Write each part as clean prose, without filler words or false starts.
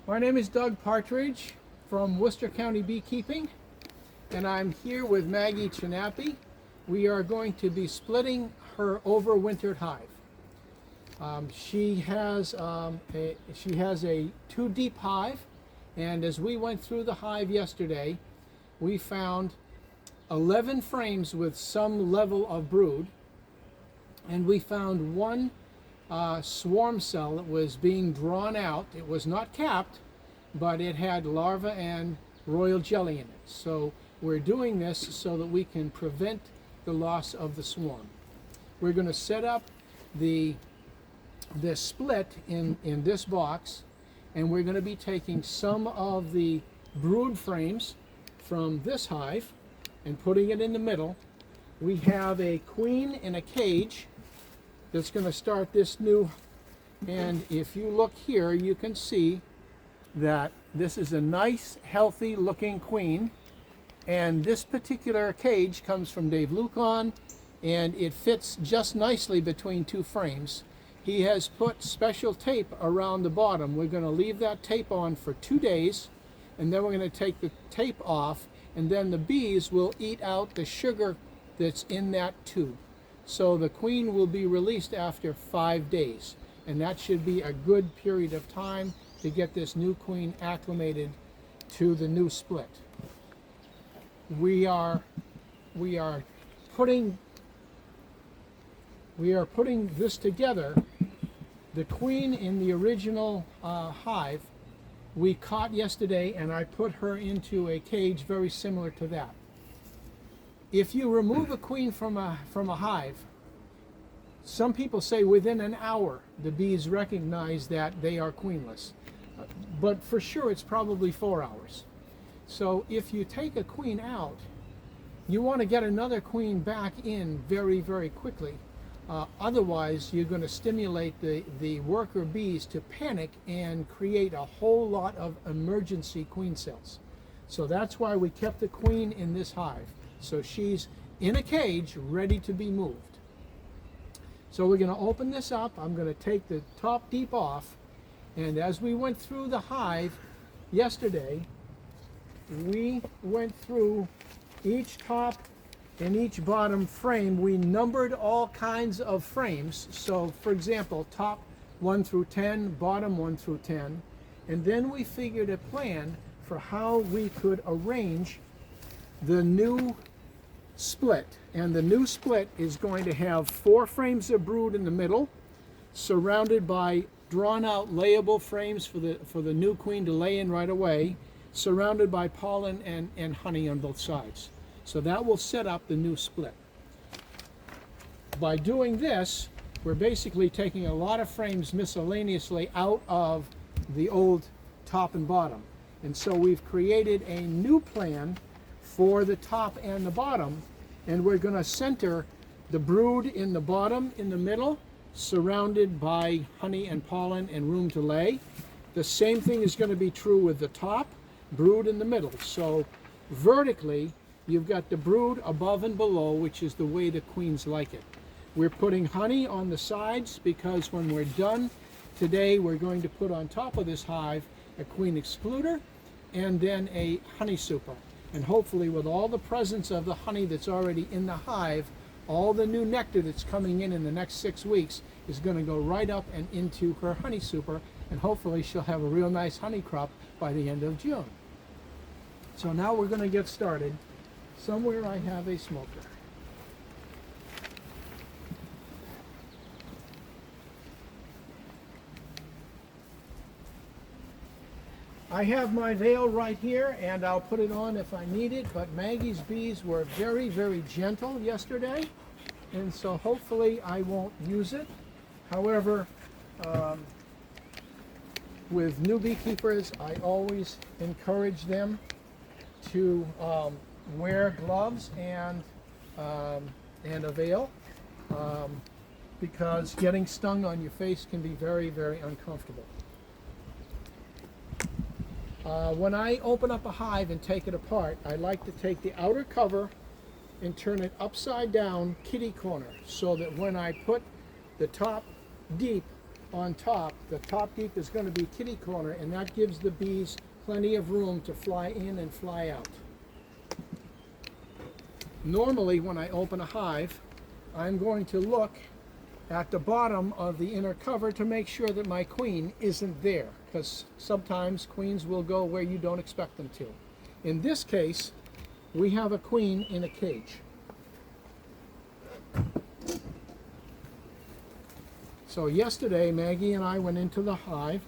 My name is Doug Partridge from Worcester County Beekeeping, and I'm here with Maggie Chinapi. We are going to be splitting her overwintered hive. She has a 2 deep hive, and as we went through the hive yesterday, we found 11 frames with some level of brood, and we found one swarm cell that was being drawn out. It was not capped, but it had larvae and royal jelly in it. So we're doing this so that we can prevent the loss of the swarm. We're going to set up this split in this box, and we're going to be taking some of the brood frames from this hive and putting it in the middle. We have a queen in a cage that's going to start this new, and if you look here, you can see that this is a nice, healthy looking queen, and this particular cage comes from Dave Lucon, and it fits just nicely between 2 frames. He has put special tape around the bottom. We're going to leave that tape on for 2 days, and then we're going to take the tape off, and then the bees will eat out the sugar that's in that tube. So the queen will be released after 5 days, and that should be a good period of time to get this new queen acclimated to the new split. We are putting this together. The queen in the original hive we caught yesterday, and I put her into a cage very similar to that. If you remove a queen from a hive, some people say within an hour the bees recognize that they are queenless. But for sure it's probably 4 hours. So if you take a queen out, you want to get another queen back in very, very quickly. Otherwise, you're going to stimulate the worker bees to panic and create a whole lot of emergency queen cells. So that's why we kept the queen in this hive. So she's in a cage ready to be moved. So we're going to open this up. I'm going to take the top deep off, and as we went through the hive yesterday, we went through each top and each bottom frame. We numbered all kinds of frames. So for example, top 1 through 10, bottom 1 through 10, and then we figured a plan for how we could arrange the new split. And the new split is going to have 4 frames of brood in the middle, surrounded by drawn out layable frames for the new queen to lay in right away, surrounded by pollen and honey on both sides. So that will set up the new split. By doing this, we're basically taking a lot of frames miscellaneously out of the old top and bottom. And so we've created a new plan for the top and the bottom, and we're going to center the brood in the bottom, in the middle, surrounded by honey and pollen and room to lay. The same thing is going to be true with the top, brood in the middle. So vertically, you've got the brood above and below, which is the way the queens like it. We're putting honey on the sides because when we're done today, we're going to put on top of this hive a queen excluder and then a honey super. And hopefully with all the presence of the honey that's already in the hive, all the new nectar that's coming in the next 6 weeks is going to go right up and into her honey super, and hopefully she'll have a real nice honey crop by the end of June. So now we're going to get started. Somewhere I have a smoker. I have my veil right here, and I'll put it on if I need it, but Maggie's bees were very, very gentle yesterday, and so hopefully I won't use it. However, with new beekeepers, I always encourage them to wear gloves and a veil, because getting stung on your face can be very, very uncomfortable. When I open up a hive and take it apart, I like to take the outer cover and turn it upside down kitty corner, so that when I put the top deep on top. The top deep is going to be kitty corner, and that gives the bees plenty of room to fly in and fly out. Normally, when I open a hive, I'm going to look at the bottom of the inner cover to make sure that my queen isn't there, because sometimes queens will go where you don't expect them to. In this case, we have a queen in a cage. So yesterday, Maggie and I went into the hive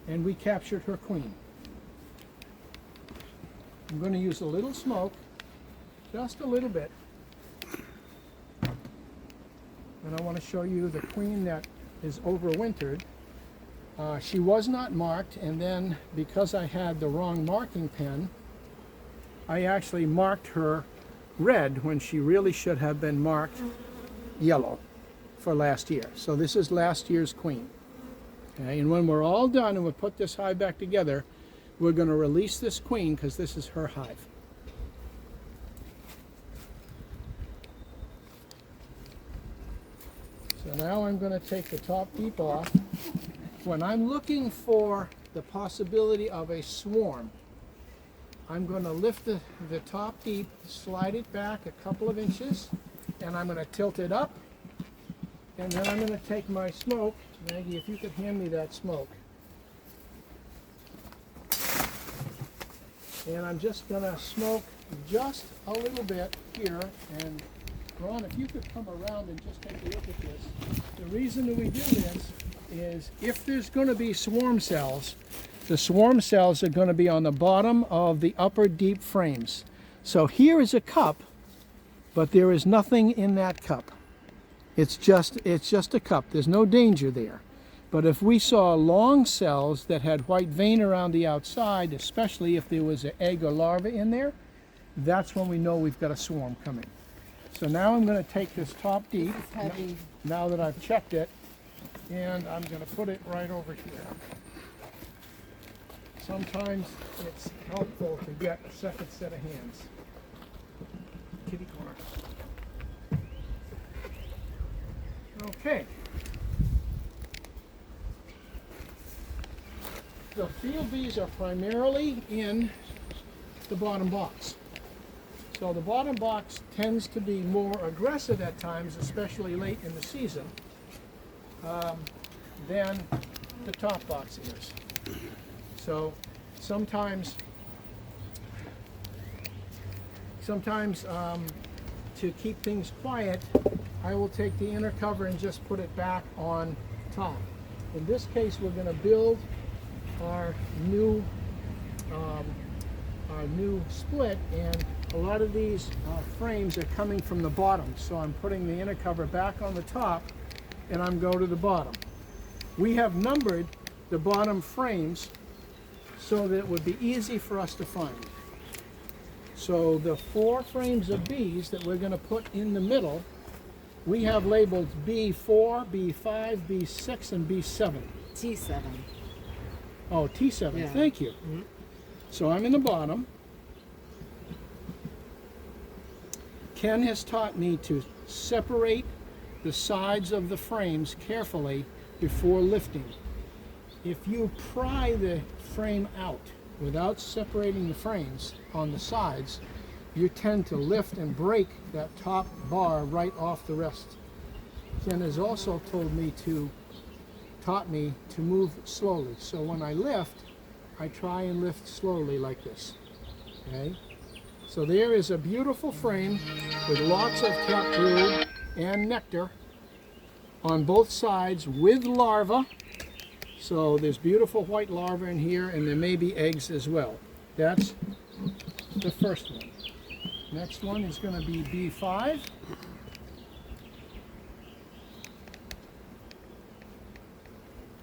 and we captured her queen. I'm going to use a little smoke, just a little bit. And I want to show you the queen that is overwintered. She was not marked, and then because I had the wrong marking pen, I actually marked her red when she really should have been marked yellow for last year. So this is last year's queen. Okay, and when we're all done and we put this hive back together, we're going to release this queen because this is her hive. So now I'm going to take the top deep off. When I'm looking for the possibility of a swarm, I'm going to lift the top deep, slide it back a couple of inches, and I'm going to tilt it up. And then I'm going to take my smoke. Maggie, if you could hand me that smoke. And I'm just going to smoke just a little bit here. And Ron, if you could come around and just take a look at this. The reason that we do this is if there's going to be swarm cells, the swarm cells are going to be on the bottom of the upper deep frames. So here is a cup, but there is nothing in that cup. It's just a cup. There's no danger there. But if we saw long cells that had white vein around the outside, especially if there was an egg or larva in there, that's when we know we've got a swarm coming. So now I'm going to take this top deep, now that I've checked it, and I'm going to put it right over here. Sometimes it's helpful to get a second set of hands. Kitty corner. Okay. The field bees are primarily in the bottom box. So the bottom box tends to be more aggressive at times, especially late in the season, than the top box is. So sometimes to keep things quiet, I will take the inner cover and just put it back on top. In this case, we're going to build our new split, and a lot of these frames are coming from the bottom. So I'm putting the inner cover back on the top, and I'm going to the bottom. We have numbered the bottom frames so that it would be easy for us to find. So the 4 frames of bees that we're going to put in the middle, we have labeled B4, B5, B6, and B7. T7. Oh, T7, yeah. Thank you. Mm-hmm. So I'm in the bottom. Ken has taught me to separate the sides of the frames carefully before lifting. If you pry the frame out without separating the frames on the sides, you tend to lift and break that top bar right off the rest. Ken has also taught me to move slowly. So when I lift, I try and lift slowly like this. Okay? So there is a beautiful frame with lots of cap brood and nectar on both sides with larvae. So there's beautiful white larvae in here, and there may be eggs as well. That's the first one. Next one is going to be B5.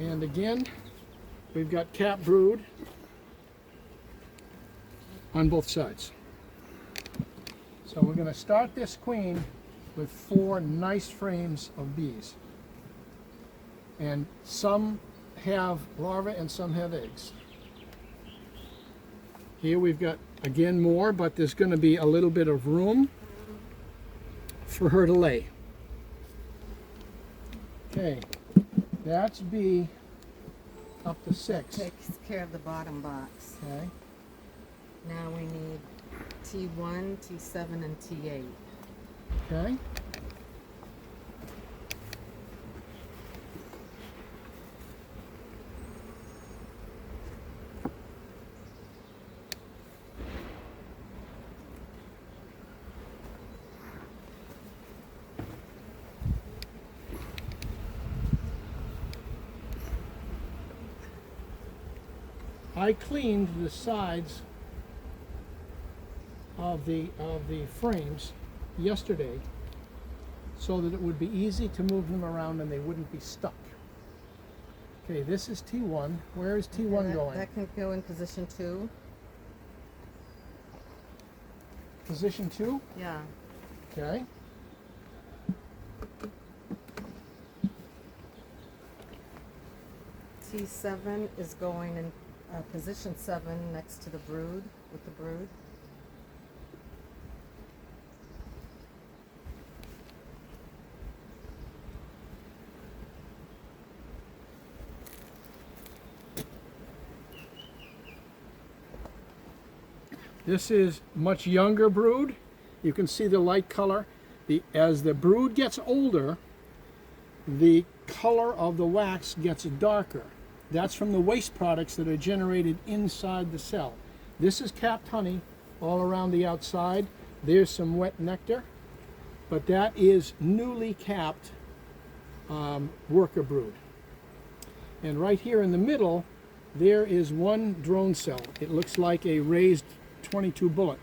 And again, we've got cap brood on both sides. So we're going to start this queen with 4 nice frames of bees. And some have larvae and some have eggs. Here we've got, again, more, but there's going to be a little bit of room for her to lay. Okay, that's B up to 6. Takes care of the bottom box. Okay, Now we need T1, T7, and T8. okay. I cleaned the sides of the frames yesterday so that it would be easy to move them around and they wouldn't be stuck. Okay, this is T1. Where is T1 going? That can go in position 2. Position 2? Yeah. Okay. T7 is going in position 7 next to the brood, with the brood. This is much younger brood. You can see the light color. As the brood gets older, the color of the wax gets darker. That's from the waste products that are generated inside the cell. This is capped honey all around the outside. There's some wet nectar, but that is newly capped worker brood. And right here in the middle, there is one drone cell. It looks like a raised 22 bullet.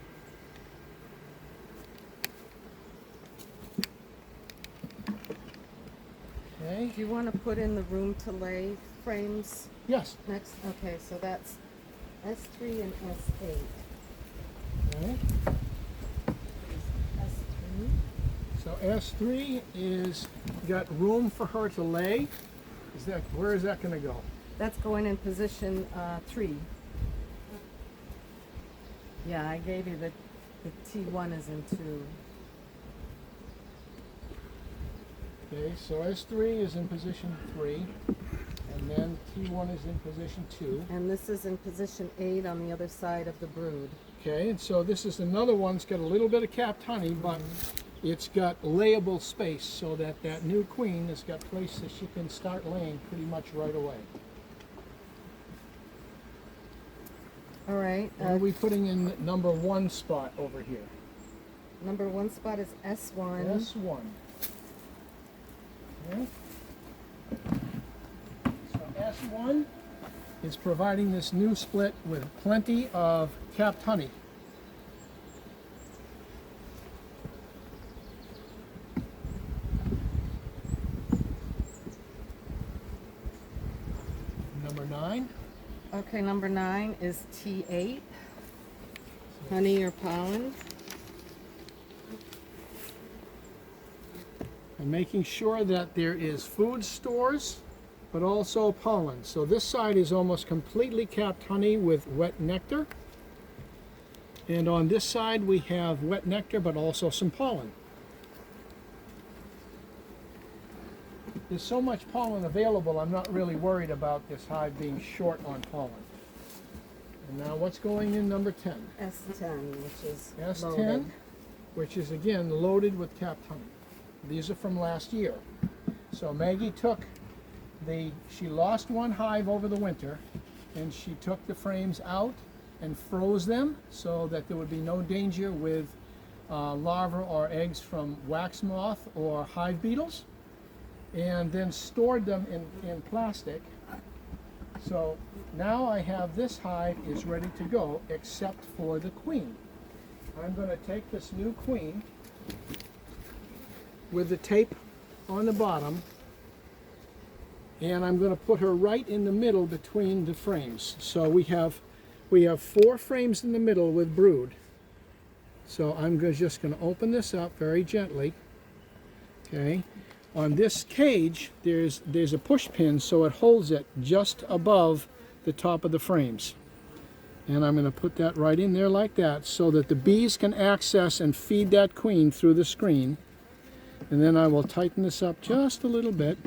Okay. Do you want to put in the room to lay frames Yes. next? Okay, so that's S3 and S8. Okay. S3. So S3 is got room for her to lay. Where is that going to go? That's going in position 3. Yeah, I gave you the T1 is in 2. Okay, so S3 is in position 3, and then T1 is in position 2. And this is in position 8 on the other side of the brood. Okay, and so this is another one. It's got a little bit of capped honey, but it's got layable space so that that new queen has got place that she can start laying pretty much right away. All right. What are we putting in number 1 spot over here? Number 1 spot is S1. S1. Okay. So S1 is providing this new split with plenty of capped honey. Number 9. Okay, number 9 is T8. Honey or pollen. And making sure that there is food stores, but also pollen. So this side is almost completely capped honey with wet nectar. And on this side we have wet nectar, but also some pollen. There's so much pollen available, I'm not really worried about this hive being short on pollen. And now what's going in number 10? S10, which is S10, loaded. which is again loaded with capped honey. These are from last year. So Maggie took she lost one hive over the winter, and she took the frames out and froze them so that there would be no danger with larvae or eggs from wax moth or hive beetles, and then stored them in plastic. So now I have this hive is ready to go except for the queen. I'm going to take this new queen with the tape on the bottom, and I'm going to put her right in the middle between the frames. So we have 4 frames in the middle with brood. So I'm just going to open this up very gently. Okay. On this cage, there's a push pin so it holds it just above the top of the frames. And I'm going to put that right in there like that so that the bees can access and feed that queen through the screen. And then I will tighten this up just a little bit.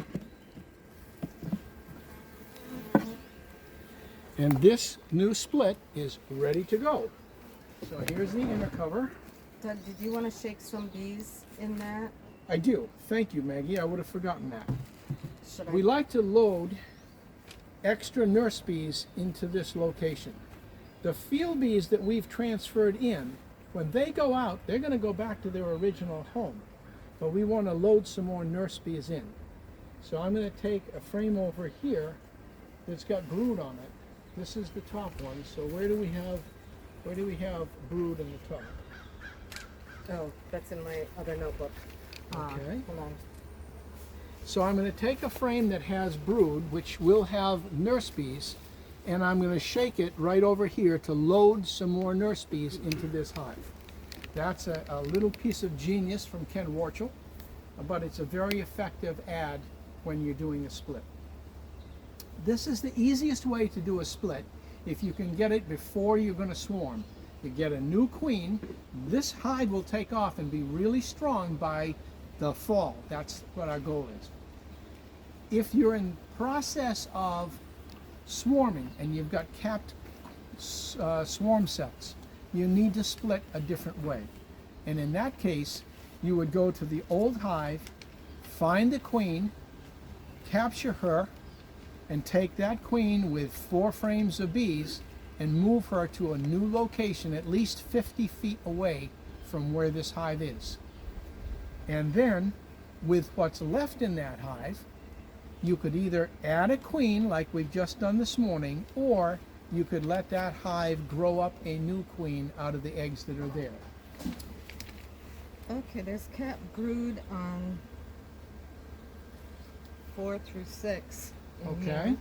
And this new split is ready to go. So here's the inner cover. Doug, did you want to shake some bees in that? I do. Thank you, Maggie. I would have forgotten that. Should I? We like to load extra nurse bees into this location. The field bees that we've transferred in, when they go out, they're going to go back to their original home. But we want to load some more nurse bees in. So I'm going to take a frame over here that's got brood on it. This is the top one. So where do we have brood in the top? Oh, that's in my other notebook. Okay. Hold on. So I'm going to take a frame that has brood, which will have nurse bees, and I'm going to shake it right over here to load some more nurse bees into this hive. That's a little piece of genius from Ken Warchel, but it's a very effective ad when you're doing a split. This is the easiest way to do a split if you can get it before you're going to swarm. You get a new queen. This hive will take off and be really strong by the fall. That's what our goal is. If you're in process of swarming and you've got capped swarm cells, you need to split a different way. And in that case, you would go to the old hive, find the queen, capture her, and take that queen with 4 frames of bees and move her to a new location at least 50 feet away from where this hive is. And then, with what's left in that hive, you could either add a queen like we've just done this morning, or you could let that hive grow up a new queen out of the eggs that are there. Okay, there's cap brood on 4 through 6. Okay.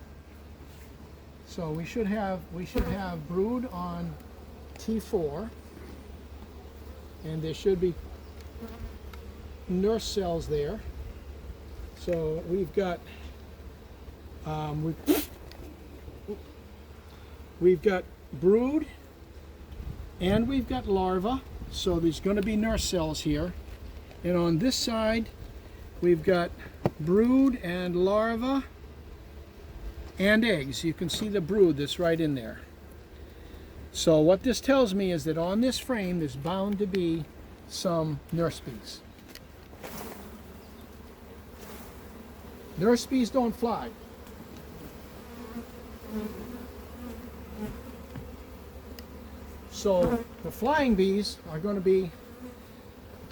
So we should have brood on T4, and there should be nurse cells there. So we've got we've got brood and we've got larvae. So there's going to be nurse cells here, and on this side we've got brood and larvae and eggs. You can see the brood that's right in there. So what this tells me is that on this frame there's bound to be some nurse bees. Nurse bees don't fly. So the flying bees are going to be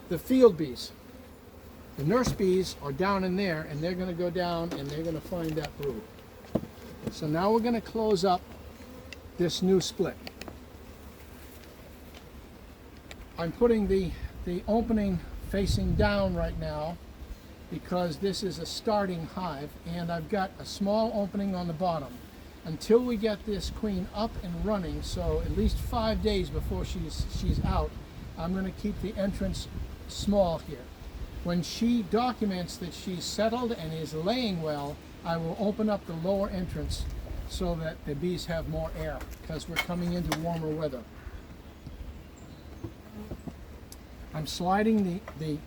the field bees. The nurse bees are down in there, and they're going to go down and they're going to find that brood. So now we're going to close up this new split. I'm putting the opening facing down right now because this is a starting hive, and I've got a small opening on the bottom. Until we get this queen up and running, so at least 5 days before she's out, I'm going to keep the entrance small here. When she documents that she's settled and is laying well, I will open up the lower entrance so that the bees have more air, because we're coming into warmer weather. I'm sliding the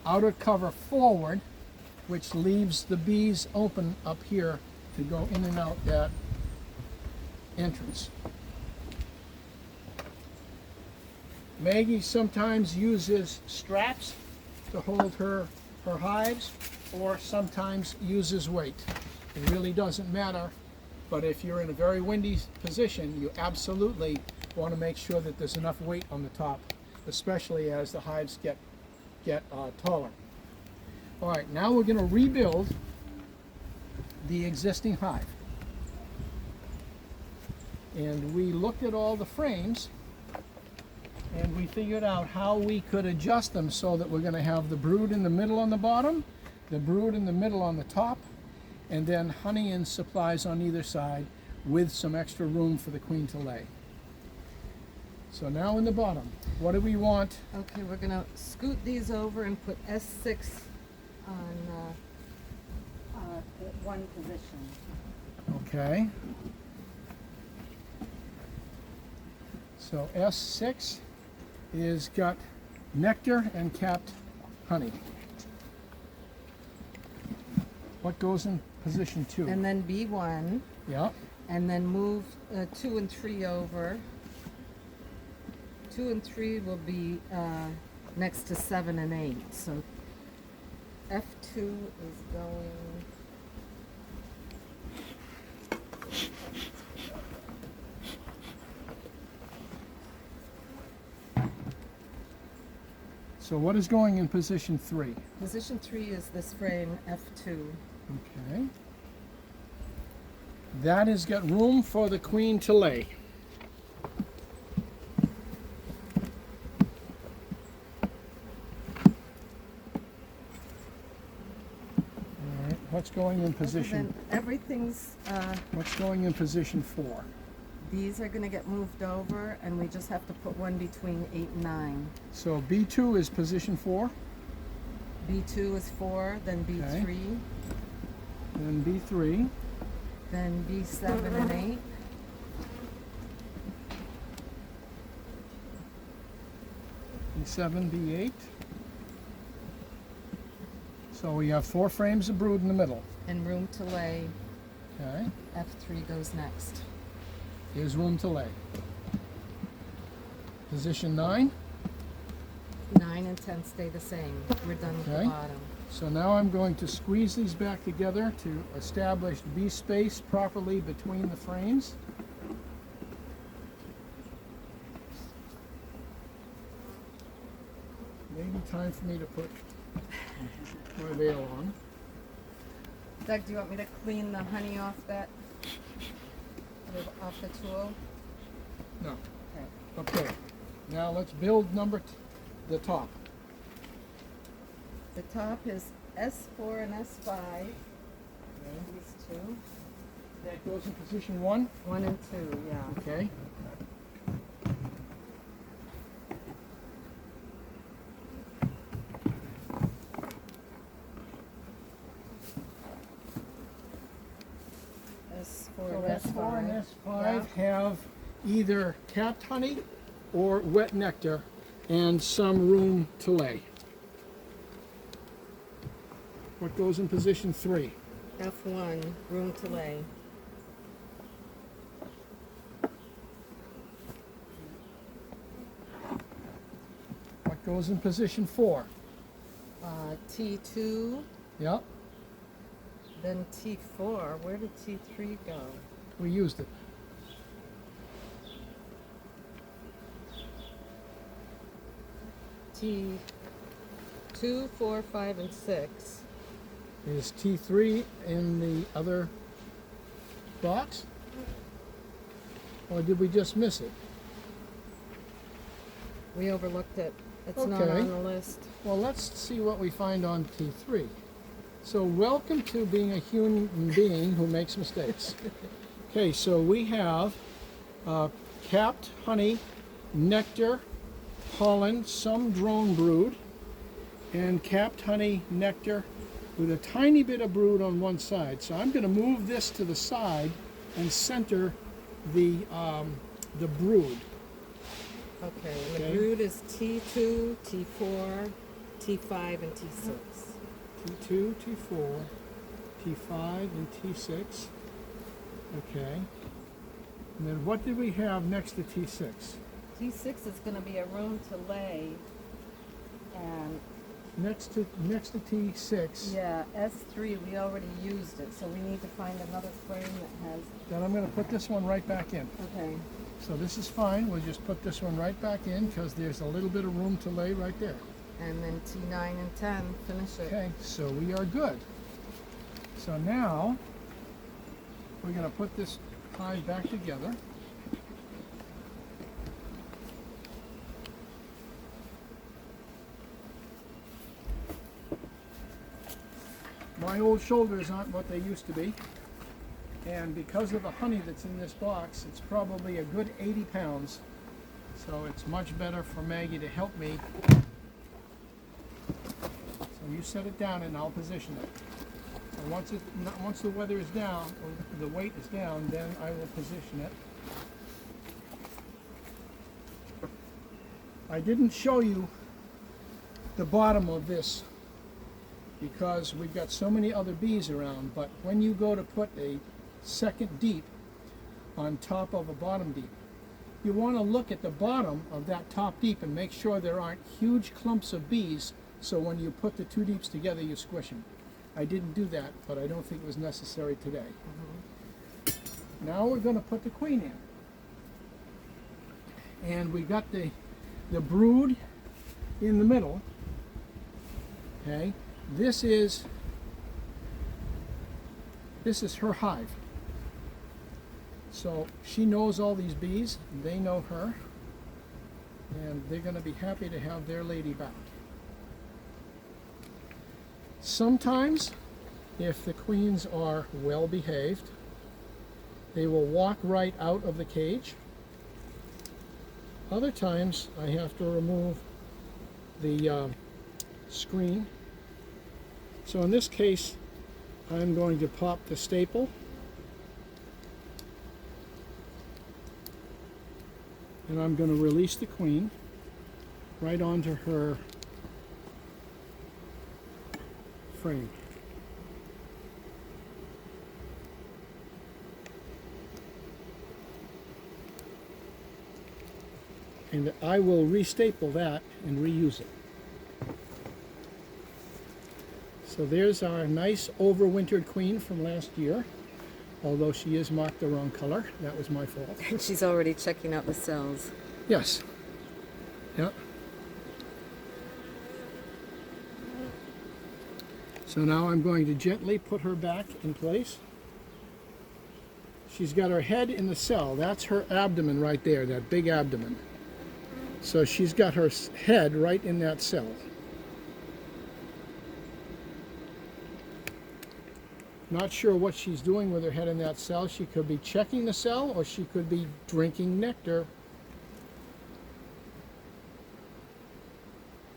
outer cover forward, which leaves the bees open up here to go in and out that entrance. Maggie sometimes uses straps to hold her hives, or sometimes uses weight. It really doesn't matter, but if you're in a very windy position, you absolutely want to make sure that there's enough weight on the top, especially as the hives get taller. All right, now we're going to rebuild the existing hive. And we looked at all the frames, and we figured out how we could adjust them so that we're going to have the brood in the middle on the bottom, the brood in the middle on the top, and then honey and supplies on either side with some extra room for the queen to lay. So now in the bottom, what do we want? Okay, we're going to scoot these over and put S6 on one position. Okay. So S6 is got nectar and capped honey. What goes in position 2? And then B1, Yeah. and then move 2 and 3 over. 2 and 3 will be next to 7 and 8. So F2 is going. So what is going in position 3? Position 3 is this frame F2. Okay. That has got room for the queen to lay. All right. What's going in position? Then everything's. What's going in position 4? These are going to get moved over, and we just have to put one between 8 and 9. So B2 is position 4, B2 is 4, then B3, Okay. then B3, then B7 and 8. B7, B8. So we have 4 frames of brood in the middle. And room to lay, Okay. F3 goes next. Here's room to lay. Position 9. 9 and 10 stay the same. We're done with Okay. the bottom. So now I'm going to squeeze these back together to establish B space properly between the frames. Maybe time for me to put my veil on. Doug, do you want me to clean the honey off that, off the tool? No. Okay. Okay. Now let's build the top. The top is S4 and S5. These two. That goes in position 1. 1 and 2, yeah. Okay. S4 So and S4 and S5. S5 have either capped honey or wet nectar and some room to lay. What goes in position 3? F1, room to lay. What goes in position 4? T2, Yep, then T4. Where did T3 go? we used it. T2, 4, 5, and 6. Is T3 in the other box? Or did we just miss it? We overlooked it. It's not Okay. on the list. Well, let's see what we find on T3. So welcome to being a human being who makes mistakes. Okay, so we have capped honey, nectar, pollen, some drone brood, and capped honey, nectar, with a tiny bit of brood on one side. So I'm going to move this to the side and center the brood. Okay, and the Okay. brood is T2, T4, T5, and T6. T2, T4, T5, and T6. Okay. And then what did we have next to T6? T6 is going to be a room to lay, and Next to T6. yeah, S3 we already used it, so we need to find another frame that has. Then I'm going to put this one right back in. Okay. So this is fine. We'll just put this one right back in because there's a little bit of room to lay right there. And then T9 and 10 finish it. Okay, so we are good. So now we're going to put this hive back together. My old shoulders aren't what they used to be. And because of the honey that's in this box, it's probably a good 80 pounds. So it's much better for Maggie to help me. So you set it down and I'll position it. And once the weather is down, or the weight is down, then I will position it. I didn't show you the bottom of this because we've got so many other bees around, but when you go to put a second deep on top of a bottom deep, you want to look at the bottom of that top deep and make sure there aren't huge clumps of bees, so when you put the two deeps together you squish them. I didn't do that, but I don't think it was necessary today. Now we're going to put the queen in. And we got the brood in the middle. Okay, this is her hive. So she knows all these bees, they know her, and they're going to be happy to have their lady back. Sometimes, if the queens are well behaved, they will walk right out of the cage. Other times I have to remove the screen. So in this case, I'm going to pop the staple. And I'm going to release the queen right onto her frame. And I will restaple that and reuse it. So there's our nice overwintered queen from last year, although she is marked the wrong color. That was my fault. And she's already checking out the cells. Yes. Yep. So now I'm going to gently put her back in place. She's got her head in the cell. That's her abdomen right there, that big abdomen. So she's got her head right in that cell. Not sure what she's doing with her head in that cell. She could be checking the cell or she could be drinking nectar.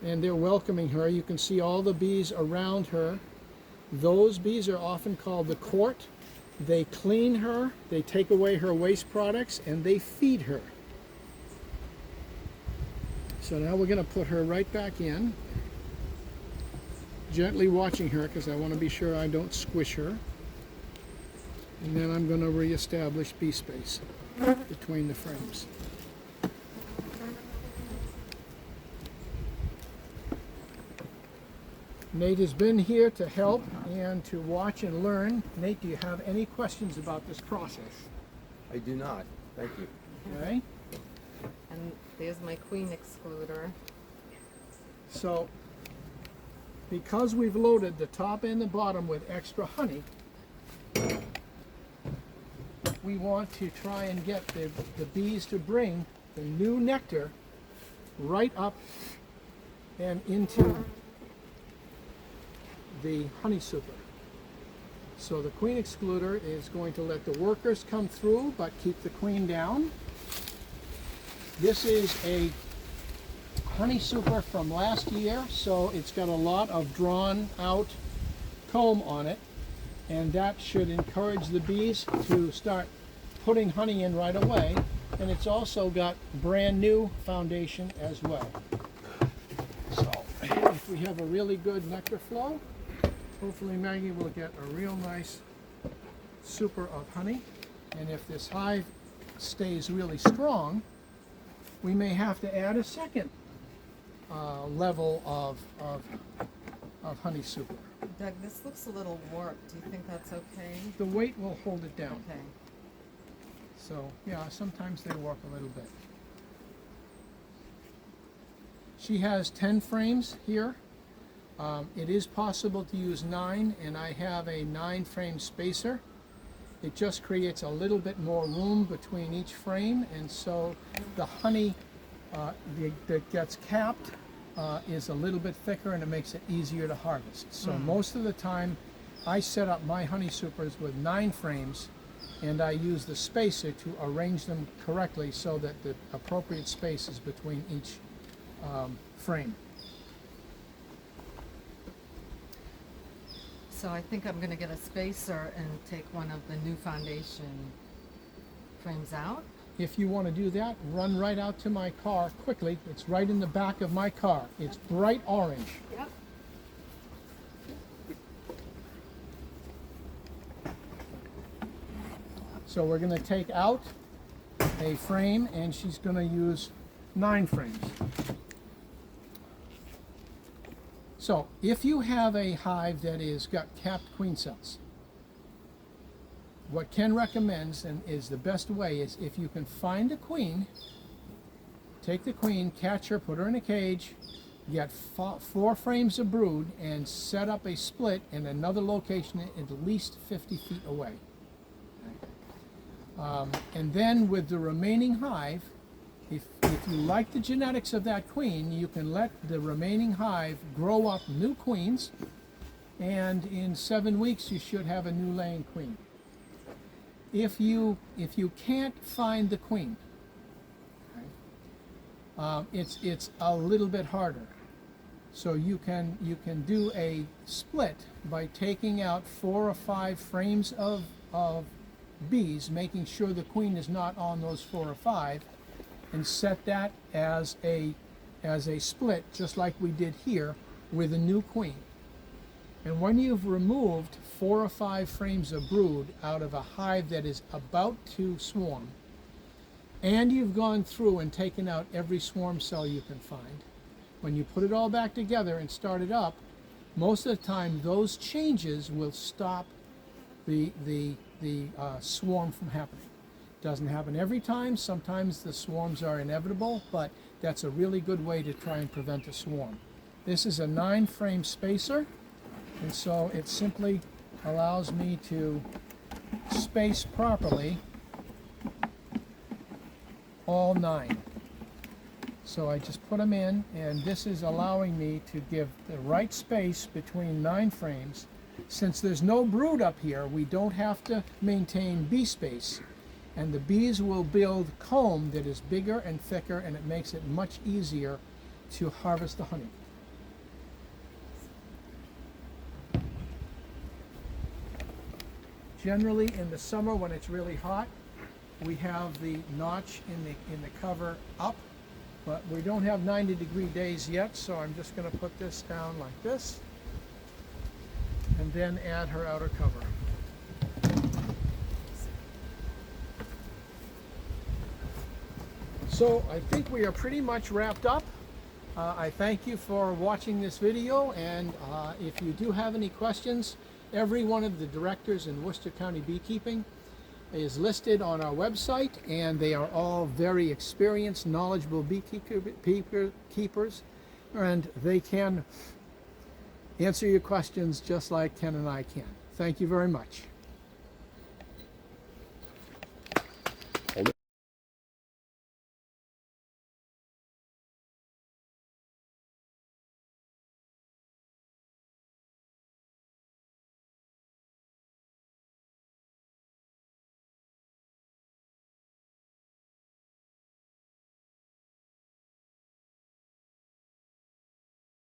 And they're welcoming her. You can see all the bees around her. Those bees are often called the court. They clean her, they take away her waste products, and they feed her. So now we're going to put her right back in, gently watching her because I want to be sure I don't squish her. And then I'm going to reestablish bee space between the frames. Nate has been here to help and to watch and learn. Nate, do you have any questions about this process? I do not. Thank you. Okay. And there's my queen excluder. So, because we've loaded the top and the bottom with extra honey, we want to try and get the bees to bring the new nectar right up and into the honey super. So the queen excluder is going to let the workers come through but keep the queen down. This is a honey super from last year, so it's got a lot of drawn out comb on it, and that should encourage the bees to start putting honey in right away. And it's also got brand new foundation as well. So if we have a really good nectar flow, hopefully Maggie will get a real nice super of honey. And if this hive stays really strong, we may have to add a second level of honey super. Doug, this looks a little warped. Do you think that's okay? The weight will hold it down. Okay. So yeah, sometimes they warp a little bit. She has 10 frames here. It is possible to use 9, and I have a 9-frame spacer. It just creates a little bit more room between each frame, and so the honey that gets capped is a little bit thicker, and it makes it easier to harvest. So most of the time I set up my honey supers with 9 frames, and I use the spacer to arrange them correctly so that the appropriate space is between each frame. So I think I'm going to get a spacer and take one of the new foundation frames out. if you want to do that, run right out to my car quickly. It's right in the back of my car. It's bright orange. Yep. So we're going to take out a frame, and she's going to use 9 frames. So if you have a hive that is got capped queen cells, what Ken recommends and is the best way is if you can find a queen, take the queen, catch her, put her in a cage, get 4 frames of brood, and set up a split in another location at least 50 feet away. And then with the remaining hive, if you like the genetics of that queen, you can let the remaining hive grow up new queens, and in 7 weeks you should have a new laying queen. If you can't find the queen, it's a little bit harder. So you can do a split by taking out 4 or 5 frames of bees, making sure the queen is not on those 4 or 5, and set that as a split, just like we did here with a new queen. And when you've removed 4 or 5 frames of brood out of a hive that is about to swarm, and you've gone through and taken out every swarm cell you can find, when you put it all back together and start it up, most of the time those changes will stop the swarm from happening. Doesn't happen every time. Sometimes the swarms are inevitable, but that's a really good way to try and prevent a swarm. This is a 9 frame spacer, and so it simply allows me to space properly all 9. So I just put them in, and this is allowing me to give the right space between 9 frames. Since there's no brood up here, we don't have to maintain bee space, and the bees will build comb that is bigger and thicker, and it makes it much easier to harvest the honey. Generally in the summer when it's really hot, we have the notch in the cover up, but we don't have 90-degree days yet, so I'm just going to put this down like this and then add her outer cover. So I think we are pretty much wrapped up. I thank you for watching this video, and if you do have any questions, every one of the directors in Worcester County Beekeeping is listed on our website, and they are all very experienced, knowledgeable beekeepers, and they can answer your questions just like Ken and I can. Thank you very much.